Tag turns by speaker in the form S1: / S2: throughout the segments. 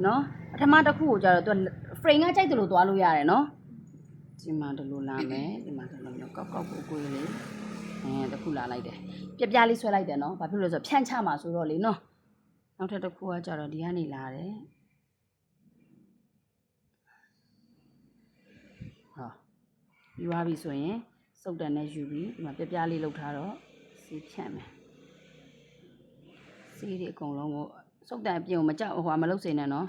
S1: နော်ပထမတစ်ခုကိုကြတော့သူ frame ကကြိုက်တယ်လို့သွားလို့ရတယ်နော်ဒီမှာဒီလိုလာမယ်ဒီမှာဒီလိုမျိုးကောက်ကောက်ကိုကိုယ်လေးတစ်ခုလာလိုက်တယ်ပြပြလေးဆွဲလိုက်တယ်နော်ဘာဖြစ်လို့လဲဆိုဖြန့်ချမှာဆိုတော့လေနော်နောက်ထပ်တစ်ခုကကြတော့ဒီကနေလာတယ်ဟောယူသွားပြီဆိုရင်စုပ်တန်နဲ့ယူပြီးဒီမှာပြပြလေးလောက်ထားတော့စီးဖြန့်မယ်စီးဒီအကုန်လုံးကိုစုပ်တန်အပြင်ကိုမကြောက်ဟိုမလုပ်စေနဲ့နော်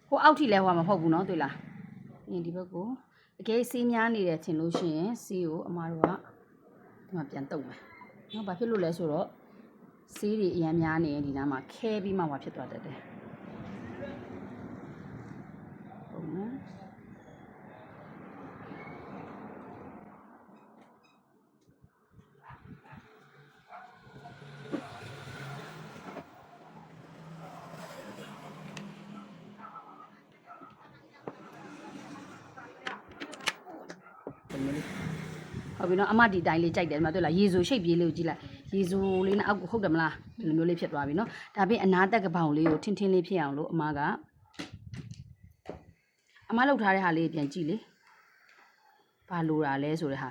S1: ဟိုအောက်ထိလဲဟိုမှာမဟုတ်ဘူးเนาะတွေ့လားဒီဘက်ကိုအကယ်စီးများနေတယ်ထင်လို့ရှိရင်စီးကိုအမားတို့ကဒီမှာပြန်တုပ်မယ်เนาะဘာဖြစ်လို့လဲဆိုတော့စီးတွေအများများနေရင်ဒီနားမှာခဲပြီးမှဖြစ်သွားတတ်တယ်ဟုတ်နော်ဟုတ်ပြီနော်အမဒီတိုင်းလေးကြိုက်တယ်ဒီမှာတွေ့လားရေဆိုရှိတ်ပြေးလေးကိုကြည့်လိုက်ရေဆိုလေးနဲ့အောက်ကိုဟုတ်တယ်မလားဒီလိုမျိုးလေးဖြစ်သွားပြီနော်ဒါပြင်အနားတက်ကပောင်လေးကိုထင်းထင်းလေးဖြစ်အောင်လို့အမလှုပ်ထားတဲ့ဟာလေးပြန်ကြည့်လေဘာလိုတာလဲဆိုတဲ့ဟာ